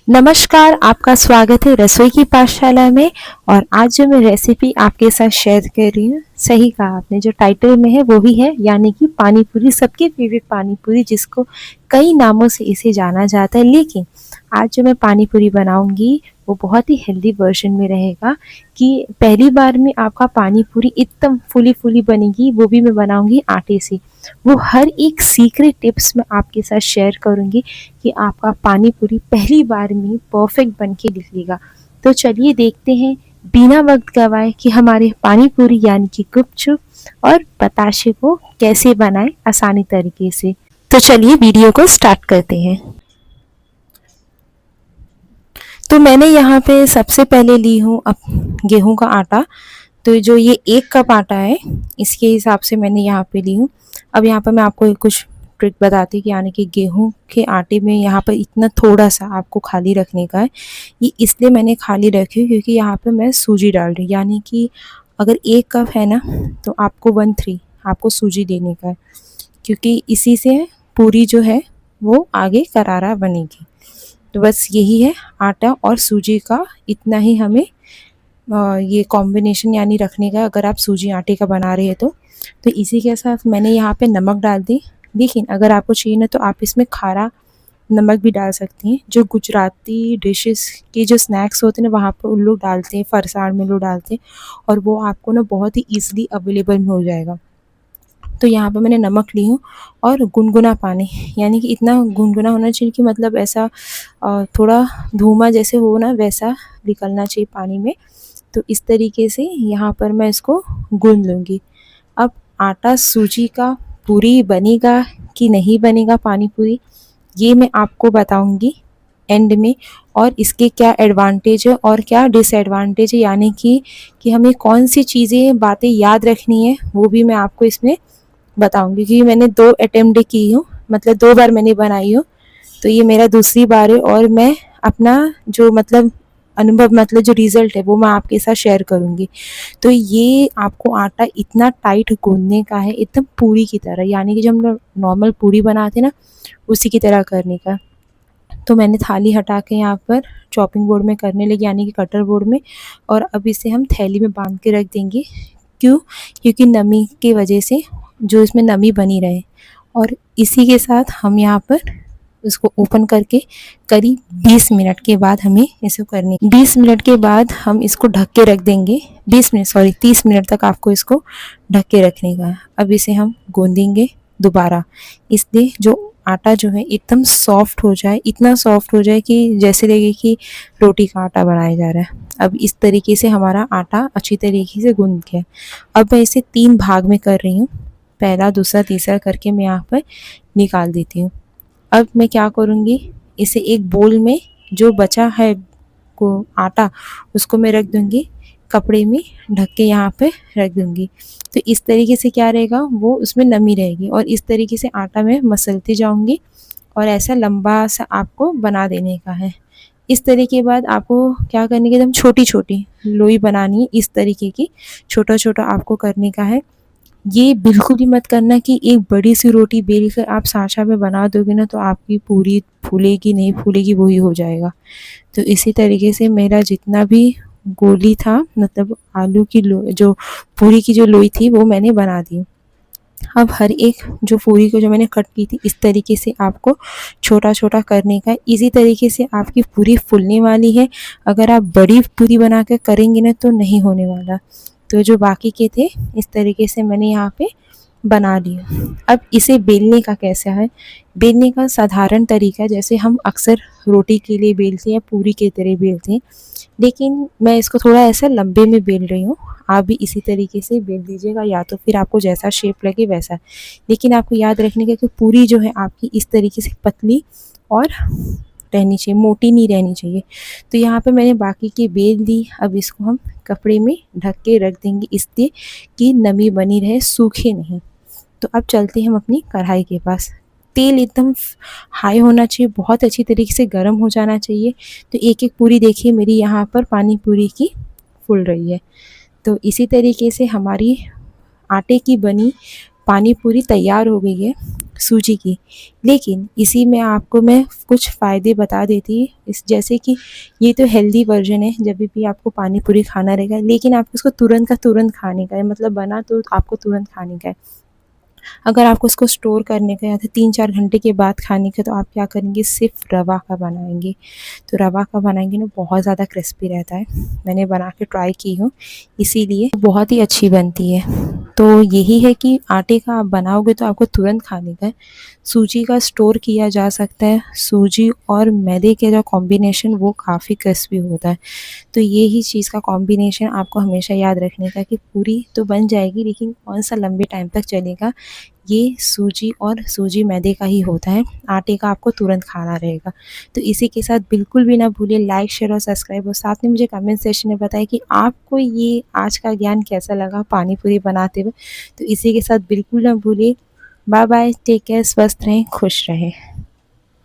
नमस्कार, आपका स्वागत है रसोई की पाठशाला में। और आज जो मैं रेसिपी आपके साथ शेयर कर रही हूँ, सही कहा आपने, जो टाइटल में है वो ही है, यानी कि पानी पूरी। सबके फेवरेट पानी पूरी, जिसको कई नामों से इसे जाना जाता है। लेकिन आज जो मैं पानी पूरी बनाऊंगी वो बहुत ही हेल्दी वर्जन में रहेगा, कि पहली बार में आपका पानी पूरी एकदम फुली फुली बनेगी, वो भी मैं बनाऊंगी आटे से। वो हर एक सीक्रेट टिप्स मैं आपके साथ शेयर करूंगी कि आपका पानी पूरी पहली बार में परफेक्ट बन के निकलेगा। तो चलिए देखते हैं बिना वक्त गवाए कि हमारे पानी पूरी यानी कि गुपचुप और बताशे को कैसे बनाएं आसानी तरीके से। तो चलिए वीडियो को स्टार्ट करते हैं। तो मैंने यहाँ पे सबसे पहले ली हूँ अब गेहूं का आटा। तो जो ये 1 कप आटा है, इसके हिसाब से मैंने यहाँ पे ली हूँ। अब यहाँ पर मैं आपको कुछ ट्रिक बताती हूँ कि यानी कि गेहूं के आटे में यहाँ पर इतना थोड़ा सा आपको खाली रखने का है। ये इसलिए मैंने खाली रखी है क्योंकि यहाँ पे मैं सूजी डाल रही हूँ, यानी कि अगर 1 कप है ना, तो आपको 1/3 आपको सूजी देने का है, क्योंकि इसी से पूरी जो है वो आगे करारा बनेगी। तो बस यही है, आटा और सूजी का इतना ही हमें ये कॉम्बिनेशन यानी रखने का, अगर आप सूजी आटे का बना रहे हैं तो इसी के साथ मैंने यहाँ पे नमक डाल दी। लेकिन अगर आपको चाहिए ना तो आप इसमें खारा नमक भी डाल सकती हैं। जो गुजराती डिशेस के जो स्नैक्स होते हैं ना, वहाँ पर उन लोग डालते हैं, फरसाण में लोग डालते हैं, और वो आपको ना बहुत ही ईजिली अवेलेबल हो जाएगा। तो यहाँ पर मैंने नमक ली हूँ और गुनगुना पानी, यानी कि इतना गुनगुना होना चाहिए कि मतलब ऐसा थोड़ा धूमा जैसे हो ना, वैसा निकलना चाहिए पानी में। तो इस तरीके से यहाँ पर मैं इसको गूंद लूँगी। अब आटा सूजी का पूरी बनेगा कि नहीं बनेगा पानी पूरी, ये मैं आपको बताऊँगी एंड में। और इसके क्या एडवांटेज है और क्या डिसएडवांटेज है, यानी कि हमें कौन सी चीज़ें बातें याद रखनी है, वो भी मैं आपको इसमें बताऊँगी। क्योंकि मैंने 2 अटेम्प्ट की हूँ, मतलब 2 बार मैंने बनाई हूँ। तो ये मेरा दूसरी बार है और मैं अपना जो मतलब अनुभव, मतलब जो रिज़ल्ट है, वो मैं आपके साथ शेयर करूँगी। तो ये आपको आटा इतना टाइट गूँथने का है, एकदम पूरी की तरह, यानी कि जब हम लोग नॉर्मल पूरी बनाते हैं ना, उसी की तरह करने का। तो मैंने थाली हटा के यहाँ पर चॉपिंग बोर्ड में करने लगी, यानी कि कटर बोर्ड में। और अब इसे हम थैली में बांध के रख देंगे। क्यों? क्योंकि नमी की वजह से जो इसमें नमी बनी रहे। और इसी के साथ हम यहाँ पर इसको ओपन करके करीब 20 मिनट के बाद हमें इसे करनी, 20 मिनट के बाद हम इसको ढक के रख देंगे। 20 मिनट सॉरी 30 मिनट तक आपको इसको ढक के रखने का है। अब इसे हम गूंदेंगे दोबारा, इसलिए जो आटा जो है एकदम सॉफ्ट हो जाए, इतना सॉफ्ट हो जाए कि जैसे लगे कि रोटी का आटा बनाया जा रहा है। अब इस तरीके से हमारा आटा अच्छी तरीके से गूंद गया। अब मैं इसे 3 भाग में कर रही हूँ, पहला दूसरा तीसरा करके मैं यहाँ पर निकाल देती हूँ। अब मैं क्या करूँगी, इसे एक बोल में जो बचा है को आटा, उसको मैं रख दूँगी, कपड़े में ढक के यहाँ पे रख दूँगी। तो इस तरीके से क्या रहेगा, वो उसमें नमी रहेगी। और इस तरीके से आटा मैं मसलती जाऊँगी और ऐसा लंबा सा आपको बना देने का है। इस तरीके के बाद आपको क्या करने की, एकदम छोटी छोटी लोई बनानी है, इस तरीके की छोटा छोटा आपको करने का है। ये बिल्कुल भी मत करना कि एक बड़ी सी रोटी बेल कर आप साँचा में बना दोगे ना, तो आपकी पूरी फूलेगी नहीं फूलेगी, वही हो जाएगा। तो इसी तरीके से मेरा जितना भी गोली था, मतलब आलू की लो जो पूरी की जो लोई थी, वो मैंने बना दी। अब हर एक जो पूरी को जो मैंने कट की थी, इस तरीके से आपको छोटा छोटा करने का है। इसी तरीके से आपकी पूरी फूलने वाली है। अगर आप बड़ी पूरी बना कर करेंगे ना, तो नहीं होने वाला। तो जो बाकी के थे, इस तरीके से मैंने यहाँ पे बना लिया। अब इसे बेलने का कैसा है, बेलने का साधारण तरीका जैसे हम अक्सर रोटी के लिए बेलते हैं, पूरी की तरह बेलते हैं, लेकिन मैं इसको थोड़ा ऐसा लंबे में बेल रही हूँ। आप भी इसी तरीके से बेल दीजिएगा, या तो फिर आपको जैसा शेप लगे वैसा। लेकिन आपको याद रखने का कि पूरी जो है आपकी इस तरीके से पतली और रहनी चाहिए, मोटी नहीं रहनी चाहिए। तो यहाँ पे मैंने बाकी की बेल दी। अब इसको हम कपड़े में ढक के रख देंगे, इसलिए कि नमी बनी रहे, सूखे नहीं। तो अब चलते हैं हम अपनी कढ़ाई के पास। तेल एकदम हाई होना चाहिए, बहुत अच्छी तरीके से गर्म हो जाना चाहिए। तो एक एक पूरी देखिए मेरी यहाँ पर पानी पूरी की फूल रही है। तो इसी तरीके से हमारी आटे की बनी पानी पूरी तैयार हो गई है। सूजी की। लेकिन इसी में आपको मैं कुछ फ़ायदे बता देती, इस जैसे कि ये तो हेल्दी वर्ज़न है, जब भी आपको पानी पूरी खाना रहेगा, लेकिन आपको इसको तुरंत का तुरंत खाने का है, मतलब बना तो आपको तुरंत खाने का है। अगर आपको उसको स्टोर करने का या तो 3-4 घंटे के बाद खाने का, तो आप क्या करेंगे, सिर्फ़ रवा का बनाएँगे। तो रवा का बनाएँगे ना, बहुत ज़्यादा क्रिस्पी रहता है। मैंने बना के ट्राई की हूँ, इसीलिए बहुत ही अच्छी बनती है। तो यही है कि आटे का आप बनाओगे तो आपको तुरंत खाने का है। सूजी का स्टोर किया जा सकता है। सूजी और मैदे के जो कॉम्बिनेशन वो काफ़ी क्रिस्पी होता है। तो ये ही चीज़ का कॉम्बिनेशन आपको हमेशा याद रखने का कि पूरी तो बन जाएगी, लेकिन कौन-सा लंबे टाइम तक चलेगा, ये सूजी और सूजी मैदे का ही होता है। आटे का आपको तुरंत खाना रहेगा। तो इसी के साथ बिल्कुल भी ना भूलिए लाइक, शेयर और सब्सक्राइब, और साथ में मुझे कमेंट सेक्शन में बताएं कि आपको ये आज का ज्ञान कैसा लगा पानी पूरी बनाते हुए। तो इसी के साथ बिल्कुल ना भूलिए, बाय बाय, टेक केयर, स्वस्थ रहें, खुश रहें।